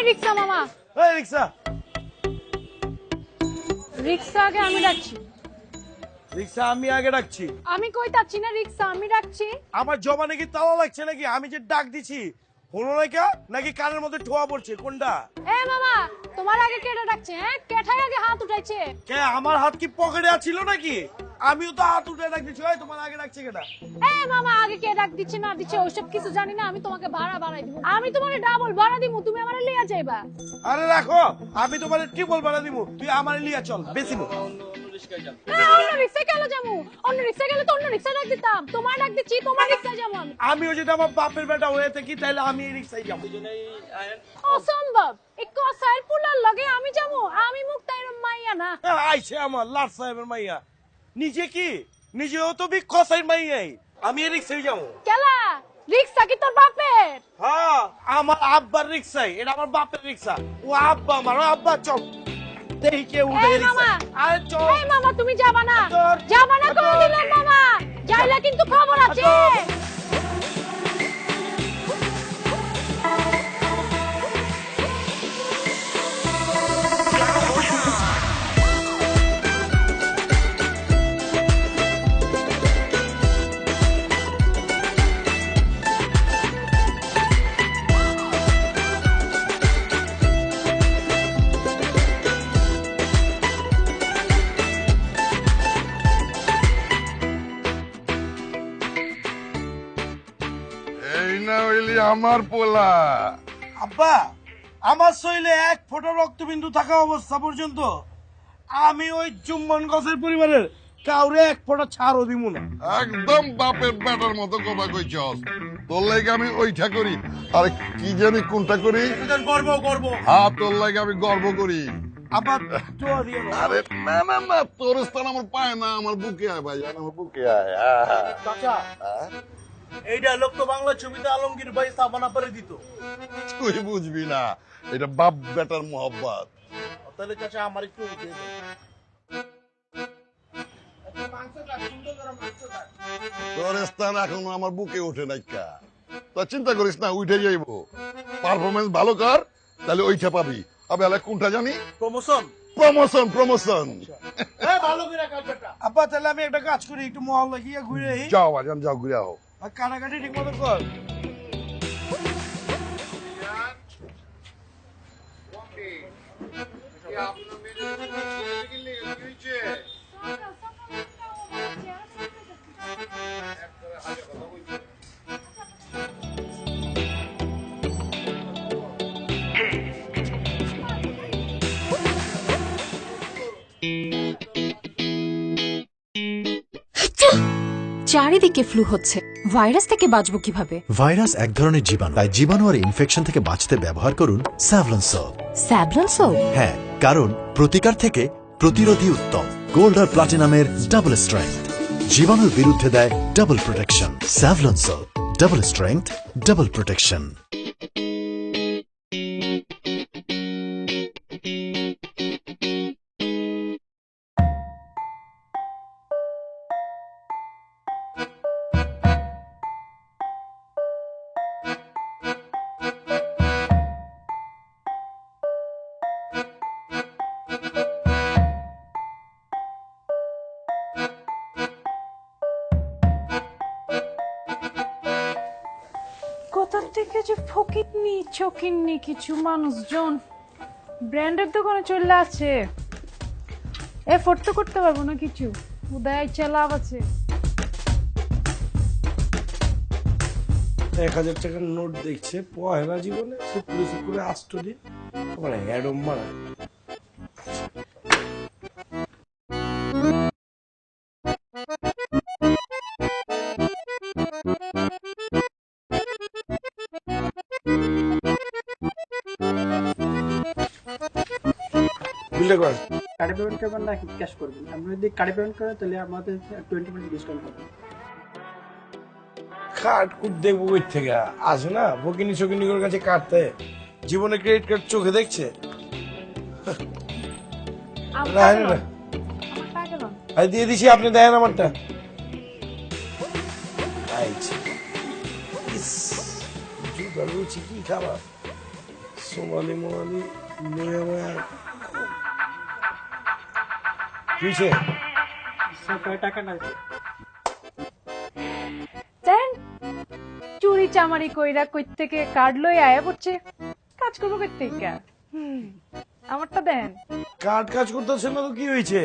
রিক্সা মামা। এই রিক্সা রিক্সা আগে আমি ডাকছি। রিক্সা আমি আগে ডাকছি। আমি কই যাচ্ছি না, রিক্সা আমি ডাকছি। আমার জবানে কি তালা লাগছে নাকি? আমি যে ডাক দিছি হলো নাকি নাকি কানের মধ্যে ঠোয়া পড়ছে কোনটা? এ মামা, তোমার আগে কেটে ডাকছে? হ্যাঁ, কেঠাই আগে হাত উঠাইছে। কে আমার হাত কি পকেটে ছিল নাকি? আমিও তো হাত উঠে ডাক দিছি। ওই তোমার আগে ডাকছে কেটা? এ মামা, আগে কে ডাক দিচ্ছে না দিচ্ছে ওইসব কিছু জানি না। আমি তোমাকে ভাড়া বাড়াই দিব। আমি তোমারে ডাবল ভাড়া দিব, তুমি আমারে লিয়া যাইবা। আরে রাখো, আমি তোমার ট্রিপল ভাড়া দিব, তুই আমার লিয়া চল বেশি না। অন্য রিক্সায় কেন যাবো? অন্য রিক্সায় গেলে তো অন্য রিক্সায় ডাক দিতাম। তোমার ডাক দিচ্ছি, তোমার রিক্সায় যাবো আমি। আমিও যদি আমার বাপের বেটা হয়ে থাকি তাহলে আমি এই রিক্সায় যাবো। অসম্ভব, এই কসাইর পুলার লগে আমি যাবো? আমি মুক্তাইর মাইয়া না। আইছে আমার লাট সাহেবের মাইয়া। নিজে কি নিজেও তো বি কসাইর মাইয়াই। আমি এই রিক্সায় যাবো। কেলা রিক্সা কি তোর বাপের? হ্যাঁ, আমার আব্বার রিক্সাই, এটা আমার বাপের রিক্সা। ও আব্বা আমার, ও আব্বা চল দেখি কে উঠে এই রিক্সা। মামা, আরে চল। এই মামা তুমি যাবা না, তোর যাবা না করে দিলাম মামা। যাইলে কিন্তু খবর আছে। এই না হইলি আমার পোলা। আব্বা, আমার শরীরে এক ফোঁটা রক্তবিন্দু থাকা অবস্থা পর্যন্ত আমি ওই চুম্বন গছের পরিবারের কাউরে এক ফোঁটা ছাড়ও দিব না। একদম বাপের বেটার মতো কথা কইছস। তোর লাগে আমি ওইটা করি, আর কি জানি কোনটা করি। গর্ব গর্ব। হ্যাঁ, তোর লাগে আমি গর্ব করি। আব্বা দোয়া দিও না। আরে না না না, তোর স্থান আমার পায় না, আমার বুকে আয় ভাই, আমার বুকে আয়। চাচা, এই ডায়লগ তো বাংলা ছবিতে আলমগীর ভাই সাবানা পরে দিত। তুই বুঝবি না, এটা বাপ বেটার মোহব্বত। তাহলে চাচা আমার একটু উঠে দে। তোর স্থান এখনো আমার বুকে ওঠে নাই কা। তা চিন্তা করিস না, উঠে যাইব। পারফরমেন্স ভালো কর, তাহলে ওইটা পাবি। আবে আলে কোনটা জানি? প্রমোশন। Promotion promotion. ভালো করে কাজটা। আব্বা তাহলে আমি একটা কাজ করি, একটু মহল্লা গিয়ে ঘুরে আই। যাও বাজান, যাও ঘুরে আও। আর কাটাকাটি ঠিক মতো কর। চারিদিকে ফ্লু হচ্ছে, ভাইরাস থেকে বাঁচবো কিভাবে? ভাইরাস এক ধরনের জীবাণু, তাই জীবাণু আর ইনফেকশন থেকে বাঁচতে ব্যবহার করুন স্যাভলন সোপ। Savlon soap? হ্যাঁ, কারণ প্রতিকার থেকে প্রতিরোধী উত্তম। গোল্ড আর প্লাটিনামের ডাবল স্ট্রেংথ জীবাণুর বিরুদ্ধে দেয় double protection. Savlon soap, double strength, double protection. কোথা থেকে যে ফকিরনি চকিরনি কিছু মানুষজন ব্র্যান্ডের দোকানে চলে আছে। এফোর্ট তো করতে পারবো না কিছু, উদয় লাভ আছে। 1000 টাকার নোট দেখছে পয়লা জীবনে সুপুরে সুপুরে আষ্ট দিয়ে তোমার হ্যাডম মারা। বিলটা কর। কার্ডে পেমেন্ট করবেন না ক্যাশ করবেন? আপনি যদি কার্ডে পেমেন্ট করেন তাহলে আমাদের 20% ডিসকাউন্ট পাবেন। কার্ড কুট দেখবো কই থেকে আসে না, ভকিনি চকিনি ওর কাছে কাটতে জীবনে ক্রেডিট কার্ড চোখে দেখছে। আর দিয়ে দিছি, আপনি দেন আমারটা। কি খাবার সোমালি মোমালি কিসে স্যার কয় টাকা না দেন চুরি চামারি কইরা কই থেকে কার্ড লই আয়া পড়ছে কাজ করবো কই থেকে আমারটা দেন কাজ করতেছে না তো কি হয়েছে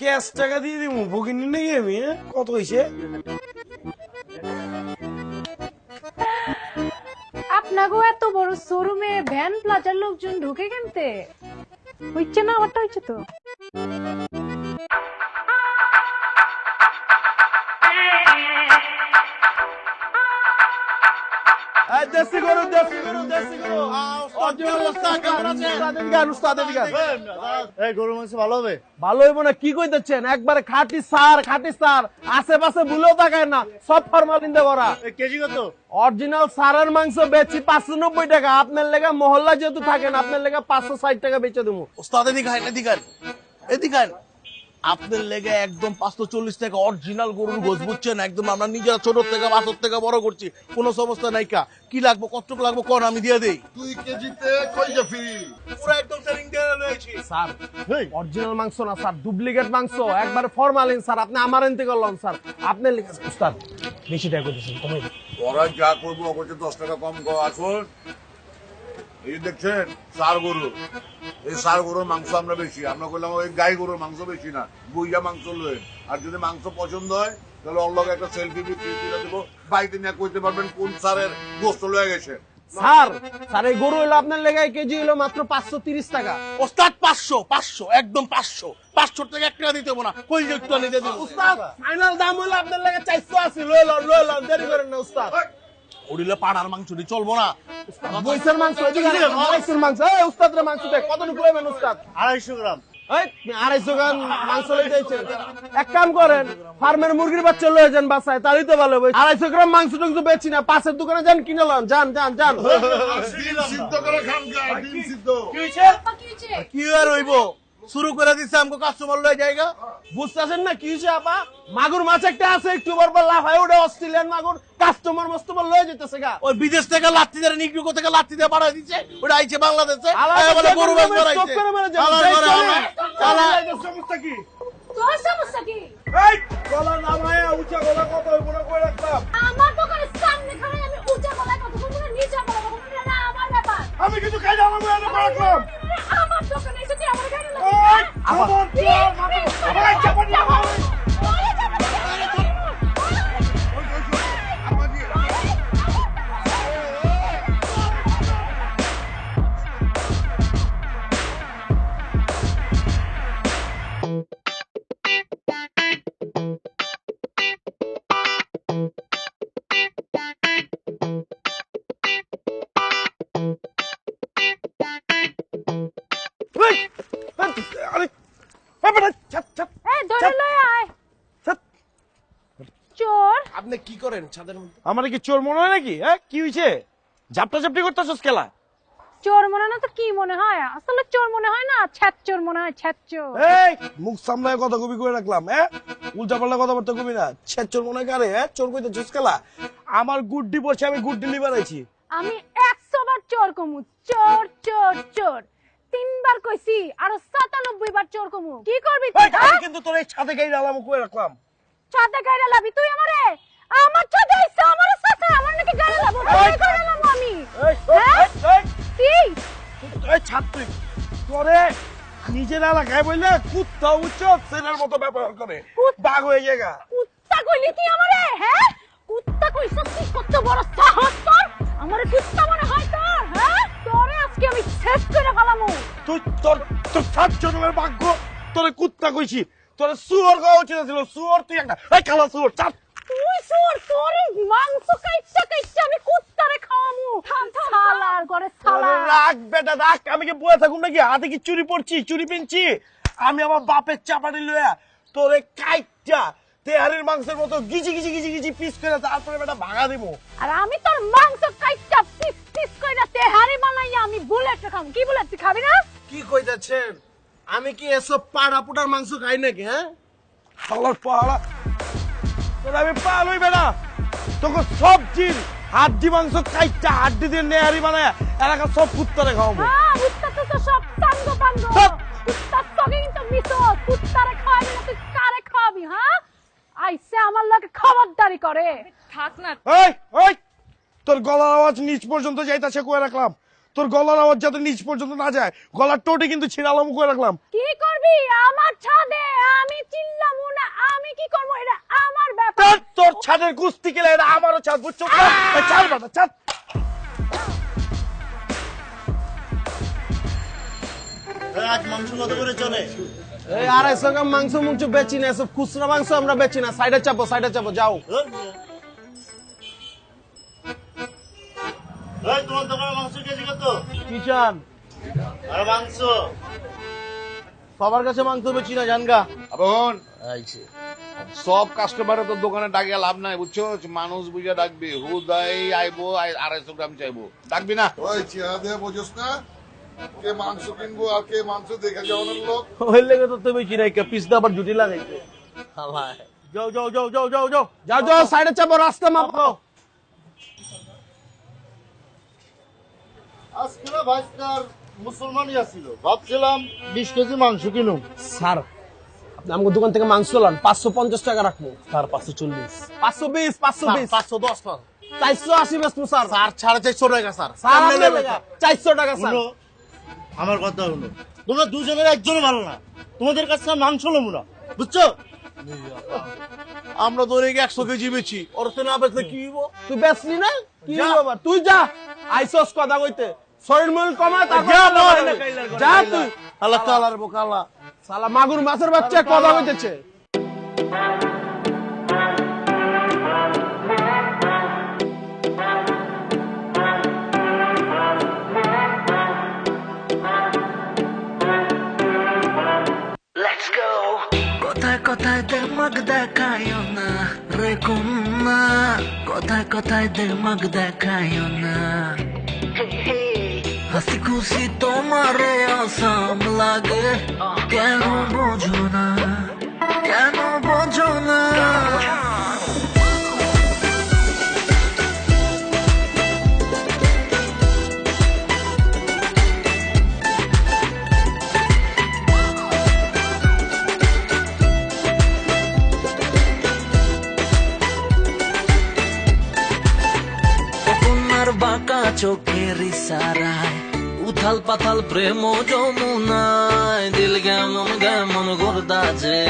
ক্যাশ টাকা দিয়ে দিব ভগিনী নেই আমি কত হয়েছে আপনাগো এত বড় শোরুমে ভ্যান প্লাজার লোকজন ঢুকে কেনতে হইছে না আমারটা হইছে তো দেশি গরু এই গরু মাংস ভালো হবে? ভালো হইব না কি কইতেছেন একবারে খাঁটি সার আশেপাশে ভুলেও তাকায় না সব ফরমালিন দিয়ে ভরা এই কেজি কত? অরিজিনাল সারের মাংস বেচি 590 টাকা আপনার লেগে মহল্লা যেহেতু থাকেন আপনার লেগে 560 টাকা বেচে দেবো ওস্তাদ এদিকে আপনার লেগে একদম 540 টাকা অরিজিনাল গরুর গোশ বুঝছেন একদম আমরা নিজেরা ছোট থেকে বাছর থেকে বড় করছি কোনো সমস্যা নাই কা কি লাগবে কত লাগবে কোন আমি দিয়ে দেই তুই কেজিতে কই যাবি? পুরো একদম ট্রেনিং দিয়ে রয়েছি স্যার অরিজিনাল মাংস না স্যার ডুপ্লিকেট মাংস একবারে ফরমালিন স্যার আপনি আমার এনতে করলেন স্যার আপনার লেগে উস্তাদ বেশি টাকা কইতেছেন কমাই দিন ওরা যা করবো অবশ্যই 10 টাকা কম কর আসুন এই দেখছেন সার গরু এই সার গরুর মাংস আমরা বেশি আমরা বললাম ওই গাই গরুর মাংস বেশি না বুইয়া মাংস লয়ে আর যদি মাংস পছন্দ হয় তাহলে অল্লগ একটা সেলফি দিয়ে দেবো বাড়িতে নিয়ে কইতে পারবেন কোন সারের গোস্ত লয়ে গেছে স্যার এই গরু হলো আপনার লেগে কেজি হলো মাত্র 530 টাকা ওস্তাদ 500 একদম 500 টাকা 1 টাকা দিতে হবে না কই যে একটু নিতে দিন উস্তাদ ফাইনাল দাম হলো আপনার লেগে 480 লয়ে লন দেরি করেন না উস্তাদ ওডিলে পাড়ার মাংস দিয়ে চলবো না বইসের মাংস বইসের মাংস এই উস্তাদরে মাংস দেখ কত নিকলাবেন উস্তাদ 250 গ্রাম এই 250 গ্রাম মাংস লইতেছেন এক কাম করেন ফার্মের মুরগির বাচ্চা লয়ে যান বাসায় তারই তো ভালো হবে 250 গ্রাম মাংস টংস বেচি না পাশের দোকানে যান কিনে লন যান ডিম সিদ্ধ করে খান গা ডিম সিদ্ধ কি আর হইব শুরু করে দিছে আমগো কাস্টমার লয়ে জায়গা বুঝতেছেন না কি হইছে আপা মাগুর মাছ একটা আছে একটু বরবার লাফায় ওটা অস্ট্রেলিয়ান মাগুর কাস্টমার মস্তমার লয়ে যেতেছে গা ওই বিদেশ থেকে লাত্তি দিয়ে নিগ্রো থেকে লাত্তি দিয়ে বাড়াই দিচ্ছে ওটা আইছে বাংলাদেশে আলাদা বলে গরু মাছ করে বাড়াইছে স্টপ করে মেরে যাবে। আলাদা করে সমস্যা কি তোর সমস্যা কি এই গলা নামায় উঁচা গলা কত হইব না কই রাখতাম আমার দোকানের সামনে খানে আমি উঁচা গলায় কথা বলবো না নিচে গলায় কথা বলবো না আমার ব্যাপার আমি কিছু খাই না আমার এনে রাখলাম আমার দোকানে এসে তুই আমার গাড়ি ওই খবর ওই চাপড় লাগা চোর আপনি কি করেন ছাদের মধ্যে আমার কি চোর মনে হয় নাকি হ্যাঁ কি হইছে ঝাপটা ঝাপটি করতেছস খেলা চোর মনে না তো কি মনে হয় আসলে চোর মনে হয় না ছ্যাচ চোর মনে হয় ছ্যাচ চোর এই মুখ সামলায় কথা কবি করে রাখলাম হ্যাঁ উল্টা পাল্টা কথাবার্তা কবি না ছেদ চোর মনে কারে হ্যাঁ চোর কইতে চুস খেলা আমার গুড্ডি পড়ছে আমি গুড্ডি লিভার আইছি আমি 100 বার চোর কমু চোর চোর চোর 3 বার কইছি আর 97 বার চোর কমু কি করবি তুই আমি কিন্তু তোর এই ছাদে গাইরা আলাম কই রাখলাম ছাদে গাইরা লাবি তুই আমারে আমার ছাদে আইছ আমার সাথে আমার নাকি গাইরা লাবো তুই গাইরা লাবো আমি কি এই ছাদ তুই তোরে নিজের এলাকায় বললে কুত্তা উচ্চ ছেলের মতো ব্যবহার করে বাঘ হয়ে জায়গা কুত্তা কইলি তুই আমারে হ্যাঁ কুত্তা কইছ তুই কত বড় সাহস তোর আমারে কুত্তা মনে হয় তোর হ্যাঁ তোরে আজকে আমি শেষ করে ফেলামু তুই তোর তোর ছাদ জন্মের ভাগ্য তোরে কুত্তা কইছি তোরে সুয়ার গাওয়া উচিত ছিল সুয়ার তুই একটা এই কালা সুয়ার ছাদ তুই সুর তোর মাংস কাইচ্চা কাইচ্চা আমি কুত্তারে খাওয়ামু শালার ঘরে শালা রাখ বেটা রাখ আমি কি বয়ে থাকুম নাকি হাতে কি চুরি পড়ছি চুরি পিনছি আমি আমার বাপের চাপাটি লইয়া তোরে কাইচ্চা তেহারির মাংসের মতো গিজি গিজি গিজি গিজি পিস করে তারপরে বেটা ভাঙা দিব আর আমি তোর মাংস কাইচ্চা পিস পিস কইরা তেহারি বানাইয়া আমি বুলেট খাম কি বুলেট তুই খাবি না কি কইতাছেন আমি কি এসব পাড়া পুটার মাংস খাই নাকি হ্যাঁ শালার পাড়া তোর আমি পালই বেটা তোকে সবজির হাড্ডি মাংস কাইটা হাড্ডি দিয়ে নেহারি বানায় এলাকা সব কুত্তারে খাওয়াবো। কুত্তা তো সব সাঙ্গ পাঙ্গ কুত্তার সঙ্গে কিন্তু মিশো কুত্তারে খাওয়াবি না তুই কারে খাওয়াবি হ্যাঁ আইসে আমার লাগে খবরদারি করে থাক না এই এই তোর গলার আওয়াজ নিচ পর্যন্ত যাইতাছে কয়ে রাখলাম, তোর গলার আওয়াজ যাতে নিচ পর্যন্ত না যায়, গলার টোটে কিন্তু ছিড়ালাম কয়ে রাখলাম। কি করবি আমার ছাদে আমি চিল্লামু না আমি কি করব এটা আমার ব্যাপার তোর ছাদের কুস্তি খেলে এটা আমারও ছাদ বুঝছো ছাদ বাটা ছাদ। আজ মাংস কত করে চলে? এই 250 গ্রাম মাংস মুংস বেচি না, সব খুচরা মাংস আমরা বেচি না। সাইডে চাপো যাও। তোমার দোকানে মাংস কেজি কত? কি চান? আর মাংস সবার কাছে মাংস বেচি না জানগা। আবন সব কাস্টমারে তো দোকানে ডাকিয়া লাভ নাই বুঝছো, মানুষ বুঝে ডাকবি, হুদাই আইবো 250 গ্রাম চাইবো, ডাকবি না। ওই চেহারা দিয়ে বোঝোস না কে মাংস কিনবো আর কে মাংস দেখে যাওয়ানোর লোক। ওই লেগে তো বেচি না, পিস দা আবার জুটি লাগাইছে। যাও সাইডে চাপো, রাস্তা মাপো। আজকে না ভাইস্কার মুসলমানই আসছিল, ভাবছিলাম 20 কেজি মাংস কিনুম। স্যার আপনি আমাদের দোকান থেকে মাংস লন, 550 টাকা রাখবো। স্যার 540, 520, 520, 510 টাকা, 480 বেচবো স্যার। স্যার 450 টাকা স্যার। স্যার 400 টাকা স্যার। শুনো, আমার কথা হলো তোমরা দুজনের একজনও ভালো না, তোমাদের কাছে মাংস লমু না বুঝছো। আমরা তো 100 কেজি বেচি, ওর তো না বেচলে কি হইব? তুই বেচলি না কি হইব? তুই যা আইসস কথা কইতে, শরীর মল কমা তারপর যা তুই। আল্লাহ তাআলার বোকালা শালা মাগুর মাছের বাচ্চা কথা কইতেছে। কথায় কথায় দেমাগ দেখায়ও না রে কন্যা, কথায় কথায় দেমাগ দেখায়ও না। হাসি খুশি তোমারে আসাম লাগে, কেন বোঝো না, কেন বোঝো না। বাঁকা চোখের ইশারায় উথাল পাথাল প্রেম যমুনায়, দিল কেমন কেমন গোরদা যে।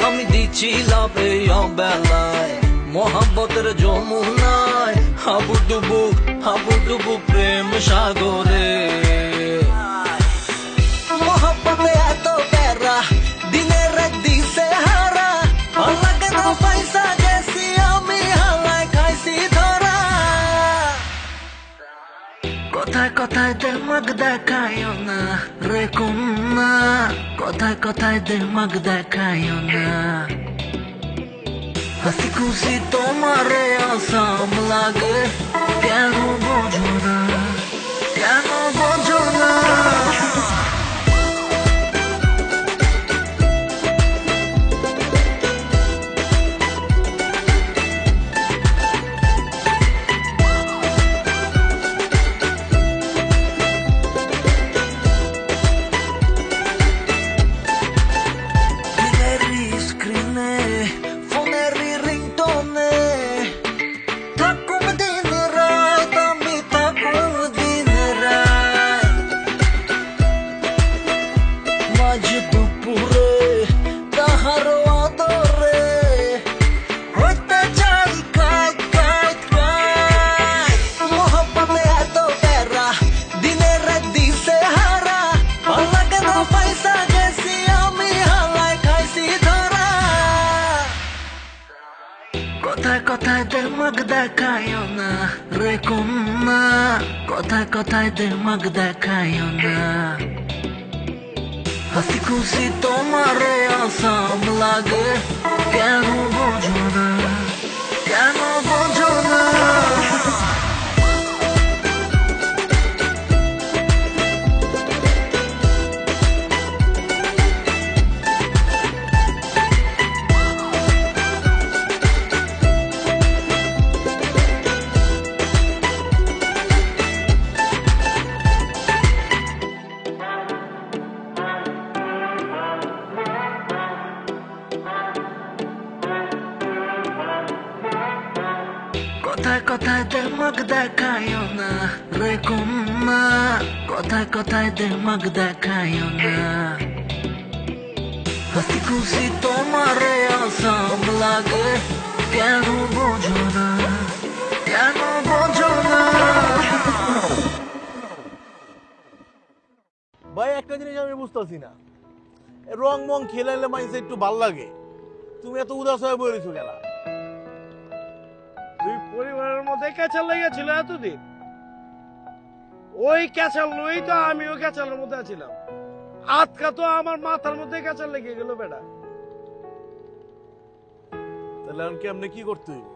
আমি দিচ্ছি লাভে অবেলায় মোহাব্বতের যমুনায়, হাবুডুবু প্রেম সাগরে। মোহাব্বতে এত প্যারা দিনের রাত দিছে হারা, লাগে না পয়সা গেছি আমি হালায় খাইছি ধরা। কথায় কথায় দেমাগ দেখায়ও না রে কন্যা, কথায় কথায় দেমাগ দেখায়ও না। হাসি খুশি তোমারে আসাম লাগে, কেন বোঝো না, কেন বোঝো না। কথায় কথায় দেমাগ দেখায়ও না রে কন্যা, কথায় কথায় দেমাগ দেখায়ও না। হাসি খুশি তোমারে আসাম লাগে, কেন বোঝো না, কেন বোঝো না। কথায় দেমাগ দেখায়ও না রে কন্যা, কথায় কথায় দেমাগ দেখায়ও না। হাসি খুশি তোমারে আসাম লাগে, কেন বোঝো না, কেন বোঝো না। ভাই একটা জিনিস আমি বুঝতেছি না, রং মং খেলাইলে মাইসে একটু ভাল লাগে, তুমি এত উদাস হয়ে বলেছো গেলা। তুই পরিবারের মধ্যে ক্যাচাল লেগেছিল এতদিন, ওই ক্যাচাল নই তো আমিও ক্যাচালের মধ্যে আছিলাম। আজকা তো আমার মাথার মধ্যে ক্যাচাল লেগে গেল বেটা। তাহলে এখন কেমনে কি করতে হইব?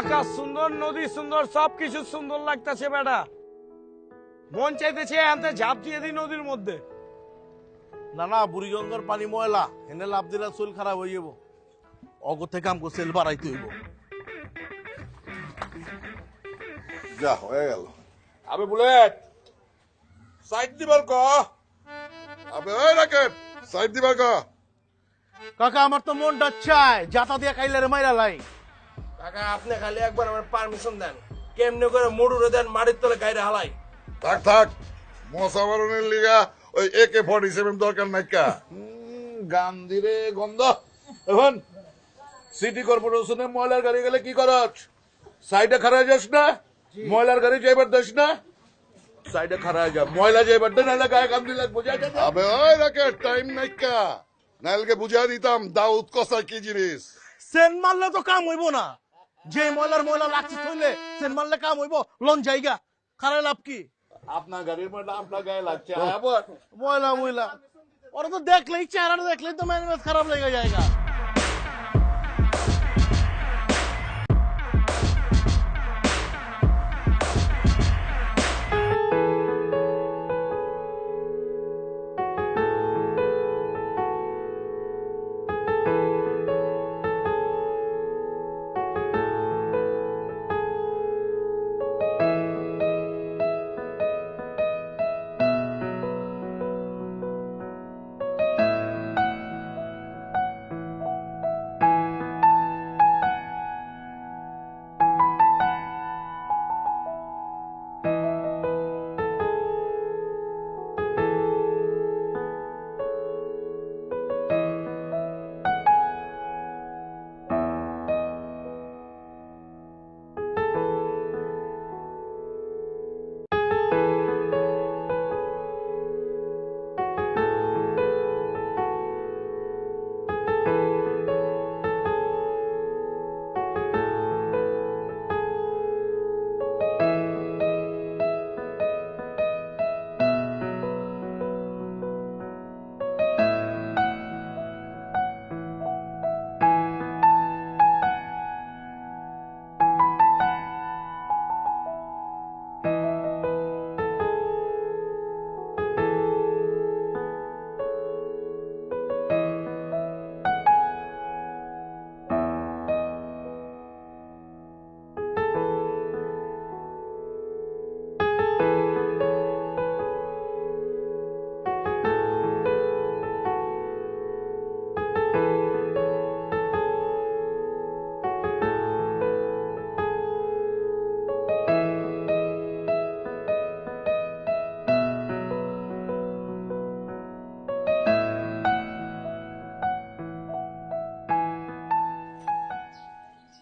আকাশ সুন্দর, নদী সুন্দর, সবকিছু সুন্দর লাগতেছে বেটা। মন চাইতেছে এখান ঝাঁপ দিয়ে দিই নদীর মধ্যে। না না, বুড়িগঙ্গার পানি ময়লা, হেনে লাভ দিলে চুল খারাপ হয়ে যাব। অগতে কাম করে সেল বাড়াইতে হইব। যা হয়ে গেল। আবে বুলেট সাইড দিবার ক, আবে ওই রাকেট সাইড দিবার ক। কাকা আমার তো মনটা চায় জাতা দিয়ে খাইলে রে মাইরা লাই। কাকা আপনি খালি একবার আমার পারমিশন দেন, কেমনে করে মুড়ুরে দেন মাটির তলে গাইরে হালাই। থাক থাক, মশা মারণের লিগা ওই AK-47 দরকার নাই কা। গান্ধী রে গন্ধ। এখন সিটি কর্পোরেশনে ময়লার গাড়ি গেলে কি করছ? সাইডে খাড়া যাস না, ময়লার গাড়ি যাইবার দেশ না, সাইডে খাড়া যা, ময়লা যাইবার দে, নাহলে গায়ে কান্দি লাগবো। আবে ওই রাকেট টাইম নাই কা, নাইলকে বুঝা দিতাম দাউদ কষা কি জিনিস। সেন মারলে তো কাম হইব না, যে ময়লার ময়লা লাগছে থইলে সেন মারলে কাম হইব। লন জায়গা খারাপ লাভ কি? আপনার গাড়ির ময়লা আপনার গায়ে লাগছে, আবার ময়লা ময়লা ওরা তো দেখলেই, চেহারা দেখলেই তো ম্যানেজ খারাপ লেগে জায়গা।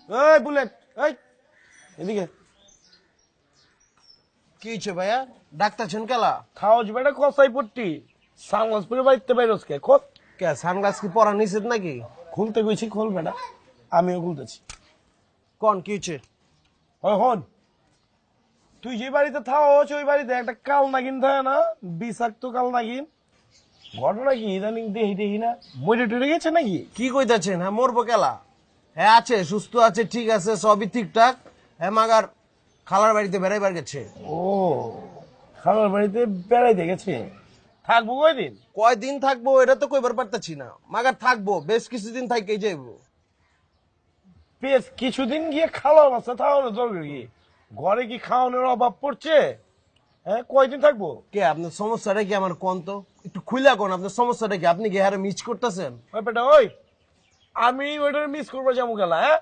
এই বুলেট, এই এদিকে। কি হচ্ছে ভাইয়া, ডাক্তারছেন কেলা? খাওয়াজ বেটা কসাই পট্টি, সানগ্লাস পরে বাড়িতে বাইরস কে? খোল। কে সানগ্লাস কি পরা নিষেধ নাকি? খুলতে গেছি, খোল বেটা, আমিও খুলতেছি। কোন কি হচ্ছে? হন তুই যে বাড়িতে থাকছ ওই বাড়িতে একটা কাল নাগিন থাকে না, বিষাক্ত কাল নাগিন। ঘটনা কি ইদানিং দেখি দেখি না মরে টরে গেছে নাকি? কি কইতাছেন? হ্যাঁ মরবো কেলা? হ্যাঁ আছে, সুস্থ আছে, ঠিক আছে, সবই ঠিকঠাক। হ্যাঁ মাগার খালার বাড়িতে বেড়াইবার গেছে। ও খালার বাড়িতে বেড়াইতে গেছে, থাকবো কয়দিন? কয়দিন থাকবো এটা তো কইবার পারতাছি না, মাগার থাকবো বেশ কিছুদিন থাইকেই যাইবো। বেশ কিছুদিন গিয়ে খাওয়ার বাচ্চা থাকানো দরকার কি? ঘরে কি খাওয়ানোর অভাব পড়ছে? হ্যাঁ কয়দিন থাকবো? কে আপনার সমস্যাটা কি আমার কোন তো? একটু খুলে কোন আপনার সমস্যাটা কি? আপনি কি হারে মিস করতেছেন? ওই বেটা ওই, আমি ওইটার মিস করবো যাবো গেলা, হ্যাঁ?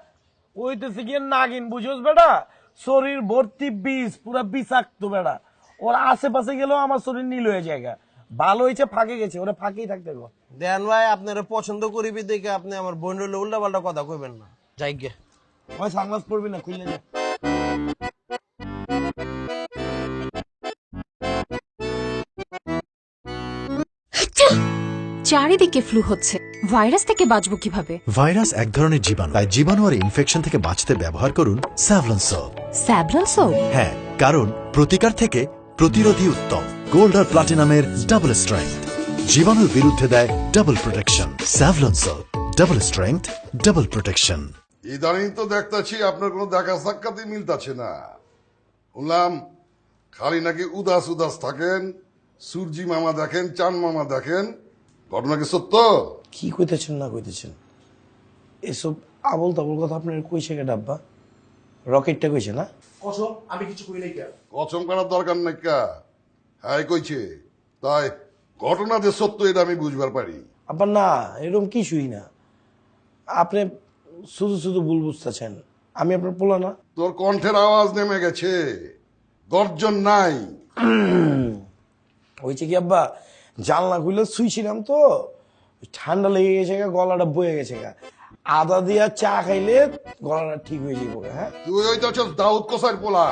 ওইতেছে গিয়ে নাগিন, বুঝোস বেটা? শরীর ভর্তি বিষ, পুরা বিষাক্ত বেটা। ওর আশেপাশে গেলেও আমার শরীর নীল হয়ে যায়। ভালো হয়েছে ফাঁকে গেছে, ওরা ফাঁকেই থাকতে গো। দেন ভাই, আপনারা পছন্দ করিবি দেখে আপনি আমার বোন রইলে উল্টা পাল্টা কথা কইবেন না। যাই গে। ওই সানগ্লাস পরবি না, খুললে যা। চারিদিকে ফ্লু হচ্ছে, ভাইরাস থেকে বাঁচবো কিভাবে? ভাইরাস এক ধরনের জীবাণু, তাই জীবাণু আর ইনফেকশন থেকে বাঁচতে ব্যবহার করুন স্যাভলন সোপ। Savlon soap? হ্যাঁ, কারণ প্রতিকার থেকে প্রতিরোধী উত্তম। গোল্ড আর প্লাটিনামের ডাবল স্ট্রেংথ জীবাণুর বিরুদ্ধে দেয় double protection. Savlon soap, double strength, double protection. ইদানিং তো দেখতেছি আপনার কোনো দেখা সাক্ষাৎই মিলতাছে না। শুনলাম খালি নাকি উদাস উদাস থাকেন, সূর্যি মামা দেখেন, চান মামা দেখেন। ঘটনা কি সত্য? কি কইতেছেন না কইতেছেন, এসব আবল তাবল কথা আপনার কইছে কে ডাব্বা? রকেটটা কইছে না? কসম আমি কিছু কই নাই কে। কসম করার দরকার নাই কা, হ্যাঁ কইছে। তাই ঘটনা যে সত্য এটা আমি বুঝবার পারি। আবার না, এরকম কিছুই না। আপনি শুধু শুধু ভুল বুঝতেছেন। আমি আপনার পোলা না। তোর কণ্ঠের আওয়াজ নেমে গেছে, গর্জন নাই। হয়েছে কি আব্বা, জানলা খুলে শুইছিলাম তো, ঠান্ডা লেগে গেছে, গলাটা বয়ে গেছে। আদা দিয়া চা খাইলে গলাটা ঠিক হয়ে যাবো। হ্যাঁ, তুই ওই তো দাউদ কোসার পোলা,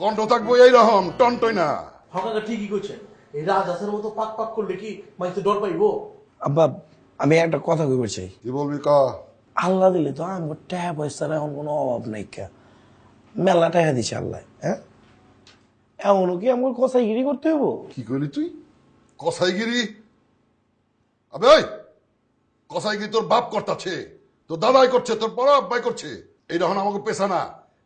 কণ্ঠ থাকবো এইরকম টনটই না। হকাকা ঠিকই কইছেন, এই রাজাসের মতো পাক পাক করলে কি মাইতে ডর পাইবো? আব্বা আমি একটা কথা কইবার চাই। কি বলবি কা? আল্লাহ দিলে তো আমার টাকা পয়সার এখন কোনো অভাব নাই কা, মেলা টাকা দিছে আল্লাহ। হ্যাঁ, এমনও কি আমার কসাইগিরি করতে হইব? কি করলি তুই? কসাইগিরি? আবে ওই, কসাইগিরি তোর বাপ করতেছে, তোর দাদাই করছে, তোর বড় আব্বাই করছে। এটা হন আমাকে পেশা না,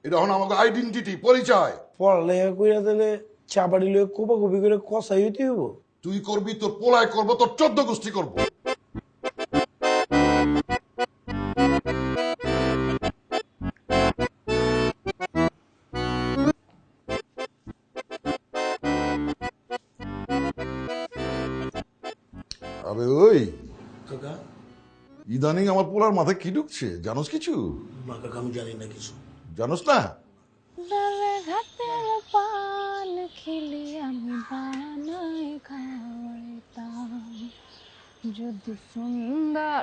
এটা হন আমাকে আইডেন্টিটি, পরিচয়। পড়ালেখা কইরা দিলে চাপাড়ি লয়ে কোপাকুপি করে কসাই হইতে হইব? তুই করবি, তোর পোলায় করবো, তোর 14 গোষ্ঠী করবো। আবে ওই, কাকা ইদানিং আমার পোলার মাথায় কি ঢুকছে জানোস কিছু? না কাকা, আমি জানি না কিছু। জানোস না? ঘাটের পান খেলে আমি বানাই খাওয়াইতাম, যদি সুন্দর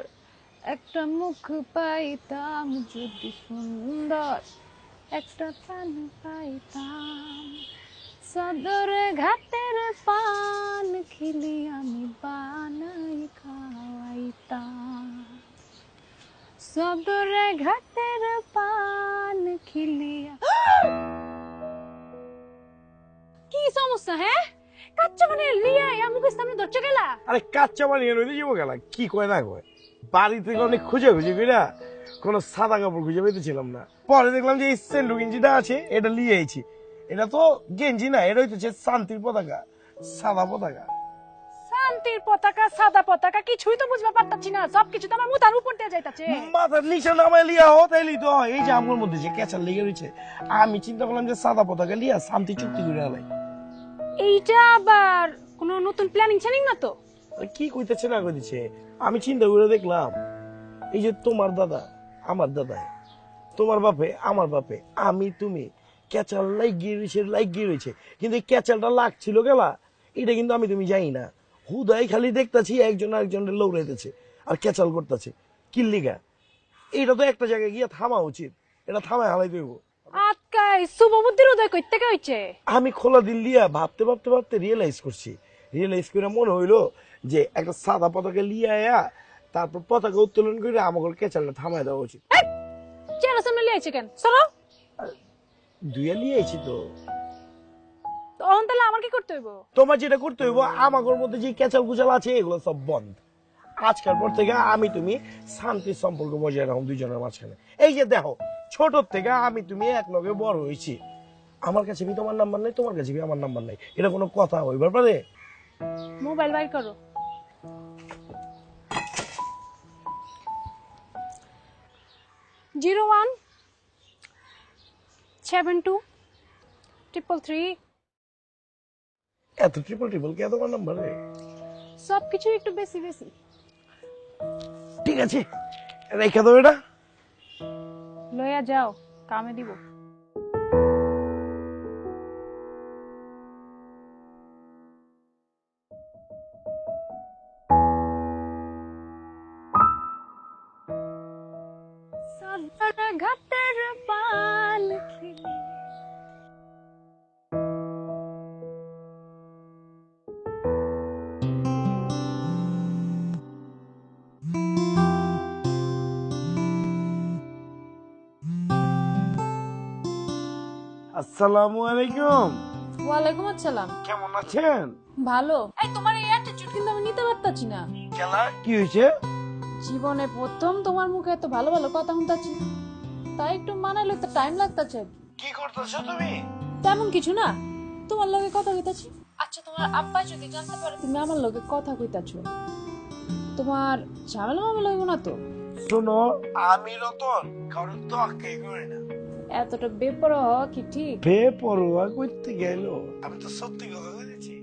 একটা মুখ পাইতাম, যদি সুন্দর একটা পান পাইতাম। সদর ঘাটের পান খেলে আমি বানাই খাওয়াইতাম, সদর ঘাটের পান খিলিয়া। কি সমস্যা? হ্যাঁ, কাচ্চা মানে লিয়া আমুকে সামনে দরজা গেলা। আরে কাচ্চা বানিয়ে রইতে যাবো গেলা, কি কয় না কয়। বাড়ি থেকে অনেক খুঁজে খুঁজে কইরা কোনো সাদা কাপড় খুঁজে পেতেছিলাম না। পরে দেখলাম যে এই সেন্ডু গেঞ্জিটা আছে, এটা লিয়ে আইছি। এটা তো গেঞ্জি না, এটা হইতেছে শান্তির পতাকা, সাদা পতাকা। শান্তির পতাকা, সাদা পতাকা, কিছুই তো বুঝতে পারতাছি না। সবকিছু তো আমার মুতার উপর দিয়ে যাইতাছে। মাথার নিচে নামায় লিয়া হো, তাইলেই তো হয়। এই যে আমার মধ্যে যে ক্যাচার লেগে রয়েছে, আমি চিন্তা করলাম যে সাদা পতাকা লিয়া শান্তি চুক্তি করে আলাই। এইটা আবার কোন নতুন প্ল্যানিং চ্যানিং না তো? কি কইতেছে না কইতেছে, আমি চিন্তা করে দেখলাম এই যে তোমার দাদা আমার দাদা, তোমার বাপে আমার বাপে, আমি তুমি ক্যাচাল লাগিয়ে রয়েছে, কিন্তু এই ক্যাচালটা লাগছিল গেলা, এটা কিন্তু আমি তুমি যাই না। হুদাই খালি দেখতেছি একজন আরেকজনের লৌড়াইতেছে আর ক্যাচাল করতেছে। কিল্লিগা এইটা তো একটা জায়গায় গিয়ে থামা উচিত, এটা থামায় হালাই দেব। আজকাই শুভবুদ্ধির উদয় কই থেকে হইছে? আমি খোলা দিল লিয়া ভাবতে ভাবতে ভাবতে রিয়েলাইজ করে মনে হইলো যে একটা সাদা পতাকা লিয়া আয়া তারপর পতাকা উত্তোলন করে আমাকে ক্যাচালটা থামায় দেওয়া উচিত। চেহারা সামনে লিয়ে আইছে কেন? চলো। দুইয়া লিয়ে আইছি তো। তখন তাহলে আমার কি করতে হইব? তোমার যেটা করতে হইব, আমাদের মধ্যে যে ক্যাচাল কুচাল আছে এগুলো সব বন্ধ। আজকের পর থেকে আমি তুমি শান্তির সম্পর্ক বজায় রাখুন দুইজনের মাঝখানে। এই যে দেখো, ছোট থেকে আমি তুমি এক লগে বড় হয়েছি, আমার কাছে বি তোমার নাম্বার নাই, তোমার কাছে বি আমার নাম্বার নাই, এটা কোনো কথা হইবার পারে? মোবাইল বাইর করো। জিরো 1 72 333। এত ট্রিপল কে তোমার নাম্বার রে? সবকিছু একটু বেশি বেশি। ঠিক আছে, রেখে দাও এটা। লইয়া যাও, কামে দিব। সাদর ঘাটের পাল খেলি আসসালামু আলাইকুম। ওয়ালাইকুম আসসালাম। কেমন আছেন? ভালো। এই তোমার এই অ্যাটিটিউড কিন্তু আমি নিতে পারতাছি না। কেলা কি হয়েছে? জীবনে প্রথম তোমার মুখে এত ভালো ভালো কথা শুনতাছি, তাই একটু মানাইলে তো টাইম লাগতাছে। কি করতেছো তুমি? তেমন কিছু না, তোমার লগে কথা কইতাছি। আচ্ছা, তোমার আব্বা যদি জানতে পারে তুমি আমার লগে কথা কইতাছো, তোমার ঝামেলা মামলা হইব না তো? শোনো, আমি রতন কারণ তো আঁকে করি না। এতটা বেপরোয়া হওয়া কি ঠিক? বেপরোয়া করতে গেল, আমি তো সত্যি কথা বলেছি।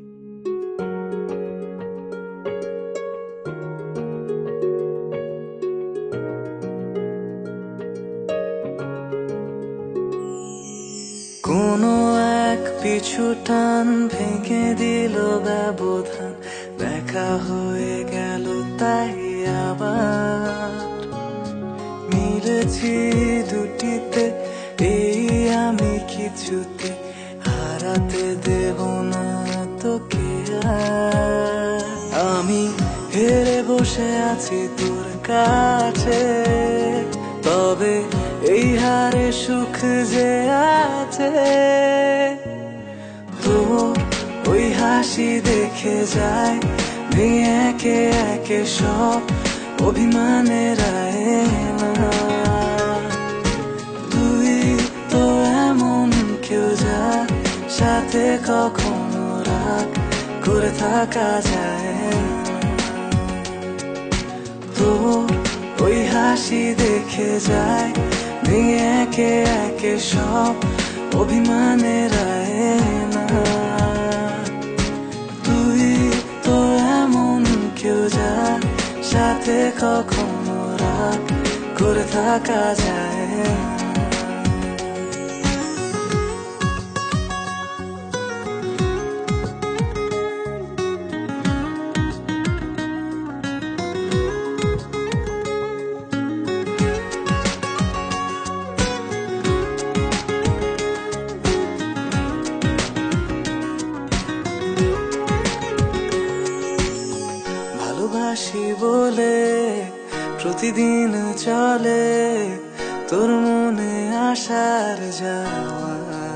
কোনো এক পিছু টান ভেঙে দিল ব্যবধান, দেখা হয়ে গেল তাই আবার মিলেছি দুটিতে, এই আমি কিছুতে হারাতে দেব না তোকে আর। আমি হেরে বসে আছি তোর কাছে, তবে এই হারে সুখ যে আছে, তোর ওই হাসি দেখে যায় ভেঙে একে একে সব অভিমানের আয়না। তুই তো এমন কেউ যা সাথে কখনো রাগ করে থাকা যায় না। তোর ওই হাসি দেখে যায় ভেঙে একে একে সব অভিমানের আয়না। তুই তো এমন কেউ যা সাথে কখনো রাগ করে থাকা যায় না। ভালোবাসি বলে প্রতিদিন চলে তোর মনে আসার যাওয়া,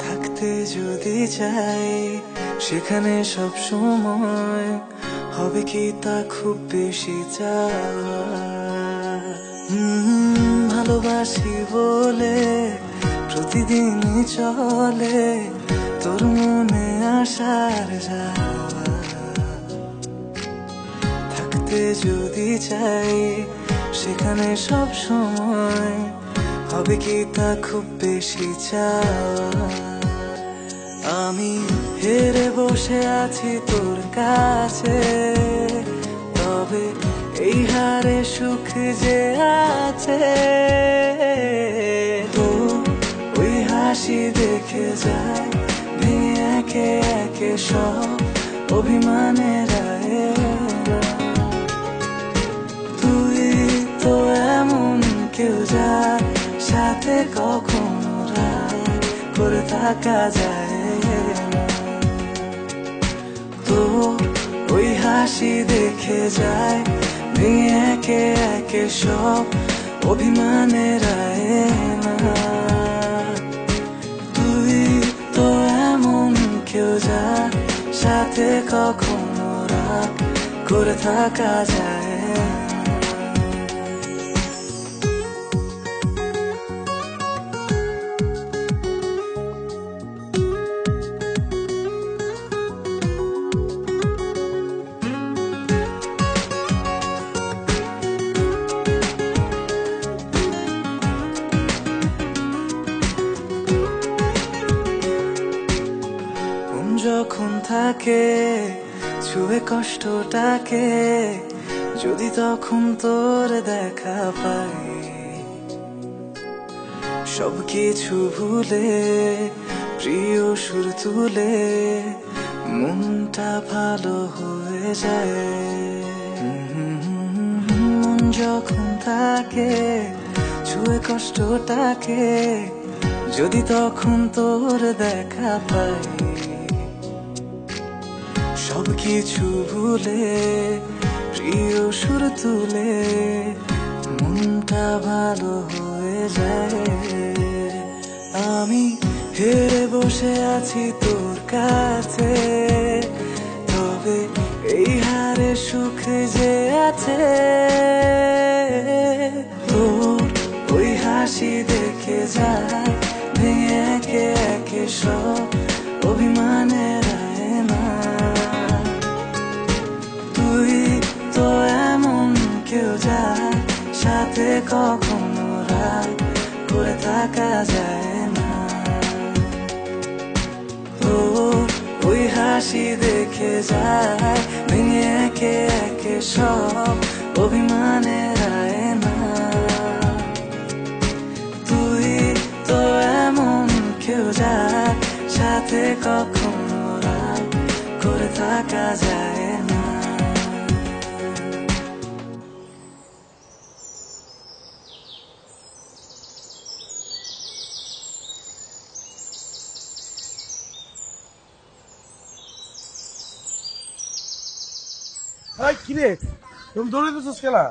থাকতে যদি চাই সেখানে সব সময়, হবে কি তা খুব বেশি চাওয়া। ভালোবাসি বলে প্রতিদিন চলে তোর মনে আসার যাওয়া, থাকতে যদি চাই সেখানে সব সময়, হবে কি তা খুব বেশি চাওয়া। আমি হেরে বসে আছি তোর কাছে, তবে এই হারে সুখ যে আছে, তো ওই হাসি দেখে যায় ভেঙে একে একে সব অভিমানের আয়না। তুই তো এমন কেউ যা সাথে কখনো রাগ করে থাকা যায় না। তো ওই হাসি দেখে যায় ভেঙে একে একে সব অভিমানের আয়না। তুই তো এমন কেউ যা সাথে কখনো রাগ করে থাকা যায় না। যখন থাকে ছুঁয়ে কষ্টটাকে যদি তখন তোর দেখা পাই সবকিছু ভুলে প্রিয় সুর তুলে মনটা ভালো হয়ে যায় মন যখন থাকে ছুঁয়ে কষ্টটাকে যদি তখন তোর দেখা পাই সবকিছু ভুলে প্রিয় সুর তুলে মনটা ভালো হয়ে যায় আমি হেরে বসে আছি তোর কাছে তবে এই হারে সুখ যে আছে তোর ওই হাসি দেখে যায় ভেঙে একে একে সব অভিমানের আয়না তুই তো এমন কেউ যা সাথে কখনো রাগ করে থাকা যায় না তোর ওই হাসি দেখে যায় ভেঙে একে একে সব অভিমানের আয়না তুই তো এমন কেউ যা সাথে কখনো রাগ করে থাকা যায় না এই কিরে তুমি দৌড়ে দিচ্ছিস খেলা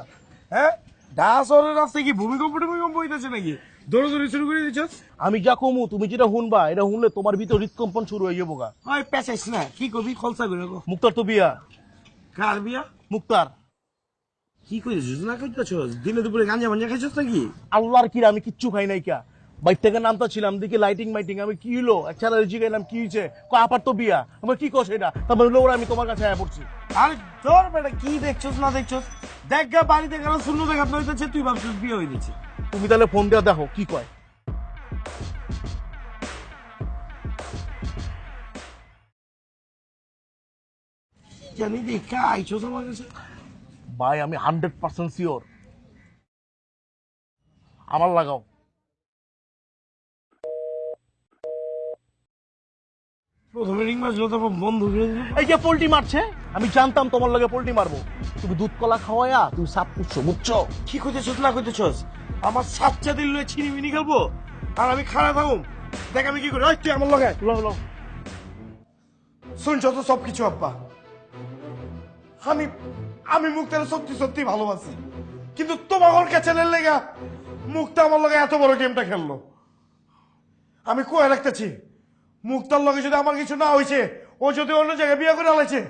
হ্যাঁ ঢাকা শহরের রাস্তায় কি ভূমিকম্প হইতেছে নাকি দৌড়াদৌড়ি শুরু করে দিচ্ছিস? আমি যা কমু তুমি যেটা শুনবা এটা শুনলে তোমার ভিতর হৃদকম্পন শুরু হয়ে যাবো গা। ওই পেঁচাইস না কি করবি খলসা করে গো। মুক্তার তো বিয়া। কার বিয়া? মুক্তার। কি করিস না খাইতেছস দিনে দুপুরে গাঞ্জা মাঞ্জা খাইছস নাকি? আল্লাহর কিরা আমি কিচ্ছু খাই নাই কা বাইর থেকে নামতা ছিলাম দেখি লাইটিং মাইটিং আমি কি হলো একটা জিগাইলাম কি হয়েছে আপার তো বিয়া আমার কি কস এটা তারপর হলো ওরা আমি তোমার কাছে আয়া পড়ছি। আরে তোর বেটা কি দেখছস না দেখছস দেখ গা বাড়িতে গেল শূন্য দেখাত হইতেছে তুই ভাবছিস বিয়ে হয়ে গেছে। তুমি তাহলে ফোন দেওয়া দেখো কি কয়। জানি দেখা আইছস আমার কাছে ভাই আমি 100% শিওর আমার লাগাও। প্রথমে রিং মারছিল তারপর বন্ধ করে দিল। এই যে পোল্ট্রি মারছে আমি জানতাম তোমার লগে পোল্ট্রি মারবো তুমি দুধ কলা খাওয়ায়া তুমি সাপ পুষছো বুঝছো? কি কইতেছস না কইতেছস আমার সাচ্চা দিল লয়ে চিনি মিনি খেলবো আর আমি খাড়া থাকুম দেখ আমি কি করি। ওই তুই আমার লগে শুনছ তো সবকিছু আব্বা আমি আমি মুক্তার সত্যি সত্যি ভালোবাসি কিন্তু তোমার কাছে লেগা মুক্তা আমার লগে এত বড় গেমটা খেললো। আমি কয়ে রাখতেছি মুক্তার লগে যদি আমার কিছু না হয়েছে ও যদি অন্য জায়গায় বিয়ে করে আলাইছে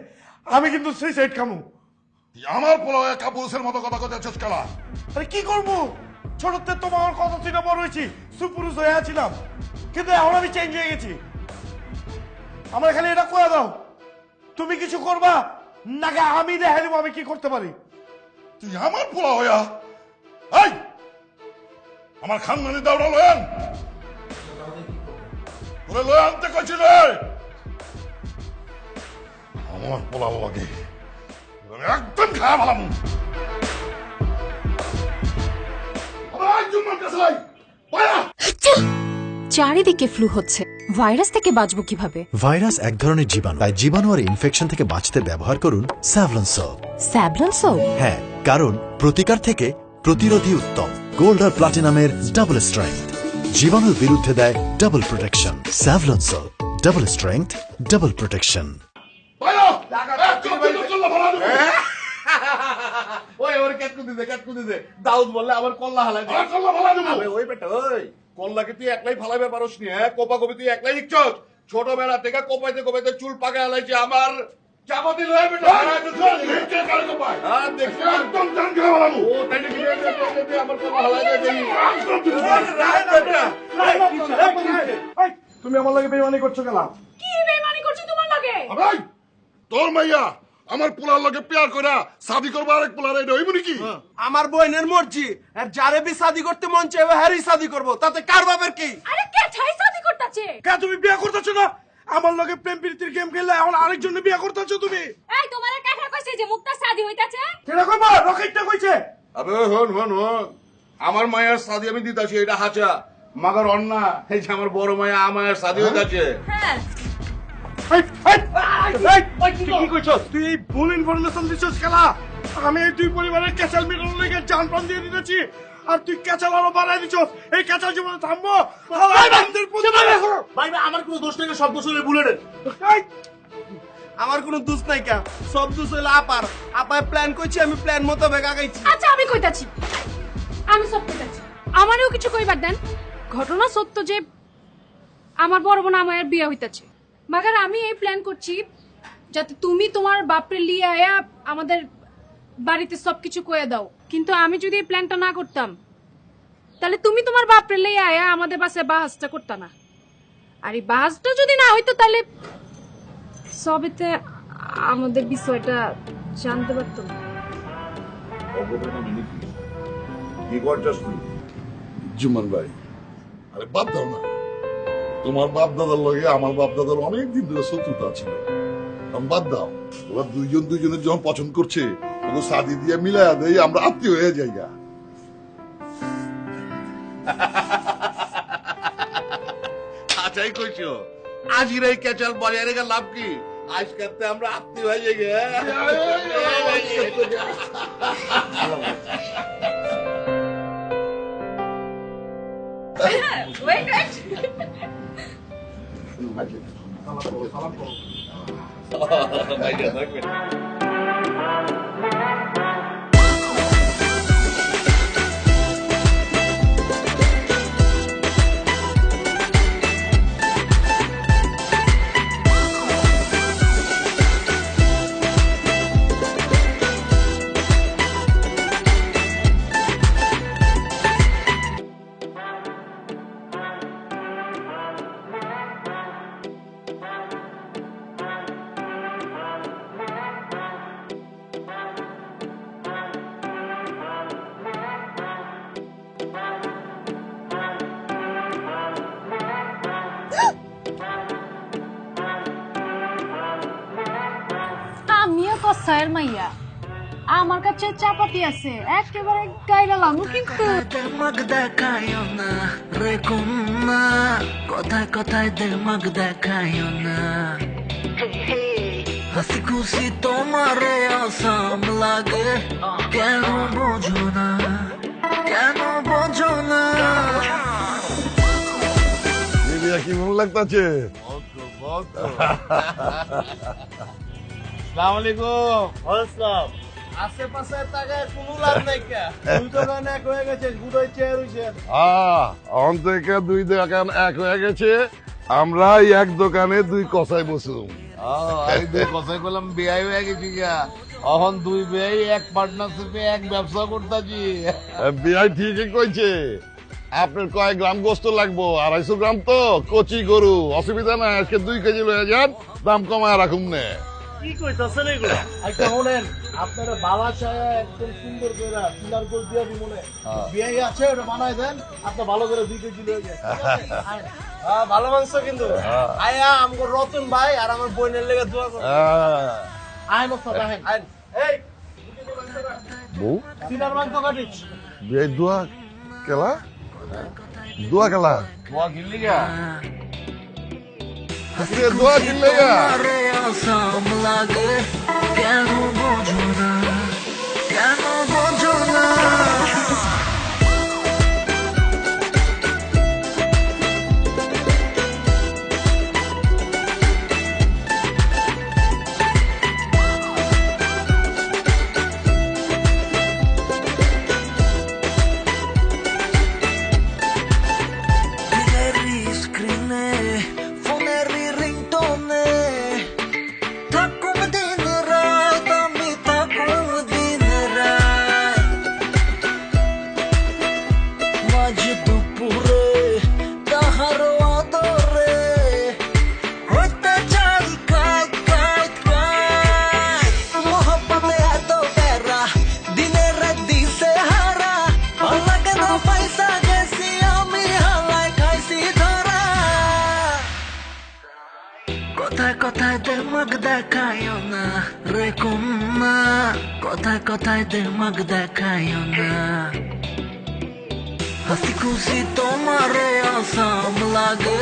আমি কিন্তু সুইসাইড খামু। আমার পোলা কাপুরুষের মতো কথা কথা খেলা। আরে কি করবো ছোটতে তোমার কথা ছিল বড় হয়েছি সুপুরুষ হয়ে আছিলাম কিন্তু এখন আমি চেঞ্জ হয়ে গেছি। আমার খালি এটা করে দাও তুমি কিছু করবা নাকি আমি দেখে দেবো আমি কি করতে পারি। তুই আমার পোলা হইয়া এই আমার খানদানি দাওড়া লয়ান ওরে লয়ে আনতে কইছি রে আমার পোলা লাগে আমি একদম খায়া ভালাম আমার একজন মান কাছে লাই পায়া চারিদিকে ফ্লু হচ্ছে ভাইরাস থেকে বাঁচবো কিভাবে? ভাইরাস এক ধরনের জীবাণু তাই জীবাণু আর ইনফেকশন থেকে বাঁচতে ব্যবহার করুন স্যাভলন সোপ। Savlon soap? হ্যাঁ, কারণ প্রতিকার থেকে প্রতিরোধী উত্তম। গোল্ড আর প্লাটিনামের ডাবল স্ট্রেংথ জীবাণুর বিরুদ্ধে দেয় double protection. Savlon soap, double strength, double protection. পায়া একদম চল্লা ভালা দেব ওই ওর কাটকু দিতে দাউদ বললে আমার কল্লা হালাই আর চল্লা ভালা দেব আরে ওই বেটা ওই কল্লাকে তুই একলাই ফালাইবে পারস নি হ্যাঁ কোপা কবি তুই একলাই ইচ্ছস ছোটবেলা থেকে কোপাইতে কোপাইতে চুল পাকা হালাইছে আমার চাপাতি লয় বেটা কে কালে তো পায় আর দেখছি একদম জান খায়া ভালাম ও তাই নাকি আমার কল্লা হালাই দেই তুমি আমার লগে বেইমানি করছো কেন? কি বেমানি করছি তোমার লাগে? আরে তোর মাইয়া আমার পোলার লগে পেয়ার কইরা শাদি করবা আরেক পোলার এটা হইব নাকি? আমার বোনের মর্জি আর যারে বি শাদি করতে মন চাইবে হ্যারি শাদি করব তাতে কার বাপের কি? আরে কে ছাই শাদি করতেছে? কে তুমি বিয়ে করতেছো না আমার লগে প্রেম প্রীতির গেম খেললে এখন আরেকজনের বিয়ে করতেছো তুমি? এই তোমার কাকা কইছে যে মুক্তার শাদি হইতাছে? কেন কইবা? রকেটটা কইছে। আবে হন হন হন, আমার মায়ের শাদি আমি দিতাছি, এটা হাঁচা মাগার অন্না। এই যে আমার বড় মায়া আমার শাদি হয়ে গেছে। হ্যাঁ কি কইছস তুই? এই ভুল ইনফরমেশন দিছস খেলা। আমি এই দুই পরিবারের ক্যাচাল মিটানোর লেগে জান প্রাণ দিয়ে দিতেছি, আর তুই ক্যাচাল আরো বাড়াই দিছস। এই ক্যাচাল জীবনে থামবো? ভাই ভাই, আমার কোনো দোষ নেই, সব দোষ হলে ভুলে নেন। আমার কোনো দোষ নাই কা, সব দোষ হইলো আপার। আপায় প্ল্যান করছি, আমি প্ল্যান মোতাবেক আগাইছি। আচ্ছা আমি কইতাছি, আমি সব কইতাছি। আমারও কিছু কইবার দেন। ঘটনা সত্য যে আমার বড় বোন আমার বিয়ে হইতাছে, মাগার আমি এই প্ল্যান করছি যাতে তুমি তোমার বাপরে লিয়ে আয়া আমাদের বাড়িতে সবকিছু কয়ে দাও। কিন্তু আমি যদি এই প্ল্যানটা না করতাম তাহলে তুমি তোমার বাপরে লিয়ে আয়া আমাদের বাসায় বাহাজটা করতা না। আর এই বাহাজটা যদি না হইতো তাহলে সবেতে আমাদের বিষয়টা জানতে পারতো না। কি করছস তুই? জুমান ভাই, আরে বাদ দাও না। তোমার বাপ দাদার লগে আমার বাপ দাদার অনেকদিন ধরে শত্রুতা ছিল, বাদ দাও। ওরা দুইজন দুইজনের যখন পছন্দ করছে, ওকে শাদি দিয়ে মিলাইয়া দেই, আমরা আত্মীয় হয়ে যাই গা। আচ্ছাই কইছো, আজির এই ক্যাচাল বজায় রেখে লাভ কি? আজকাতে আমরা আত্মীয় হয়ে যাই গে। আমিও কসায়ের মাইয়া, আমার কাছে চাপাতি আছে, একেবারে গাইলাম কিন্তু দেমাগ দেখায়ও না রে কন্যা, কথায় কথায় দেমাগ দেখায়ও না। হাসি খুশি তোমারে আসাম লাগে, কেন বোঝো না, কেন বোঝো না? কি মন লাগতাছে? আসসালামু আলাইকুম। আসসালাম। আশেপাশে তাকায় কোনো লাভ নাই কা, দুই দোকান এক হয়ে গেছে, গুড়াই চেয়ার হইছে। অন থেকে দুই দোকান এক হয়ে গেছে, আমরা এক দোকানে দুই কসাই বসুম। আমি দুই কথাই বললাম বিয়াই হয়ে গেছি গা, এখন দুই বিয়াই এক পার্টনারশিপে এক ব্যবসা করতেছি। বিয়াই ঠিকই কইছে। আপনার কয় গ্রাম গোস্ত লাগবো? 250 গ্রাম তো, কচি গরু, অসুবিধা নাই। আজকে 2 কেজি লয়ে যান, দাম কমায় রাখুন নে। কি কইতাছেন এগুলো? আচ্ছা শোনেন, আপনারা বাবা চায় একদম সুন্দর করে পিলার গোল দিয়ে দিব মনে বিয়াই আছে, ওটা বানাই দেন। আপনি ভালো করে 2 কেজি লয়ে যায়। ভালো মাংস কিন্তু। আয়া আমগো রতন ভাই আর আমার বোনের লেগে দোয়া করুন। আয় মোস্তাদ আহেন। আহেন। এই বউ পিলার মাংস কাটিছ। বিয়াই দোয়া কেলা, দোয়া কেলা, দোয়া গিল্লি গা। দোয়া কিনলে গা। তোমারে আসাম লাগে, কেন বোঝো না, কেন বোঝো না? স্ক্রিনে ফোনের রিংটোনে থাকুম দিন রাত, আমি থাকুম দিন রাত। কথায় দেমাগ দেখায়ও না রে কন্যা, কথায় কথায় দেমাগ দেখায়ও না। হাসি খুশি তোমারে আসাম লাগে,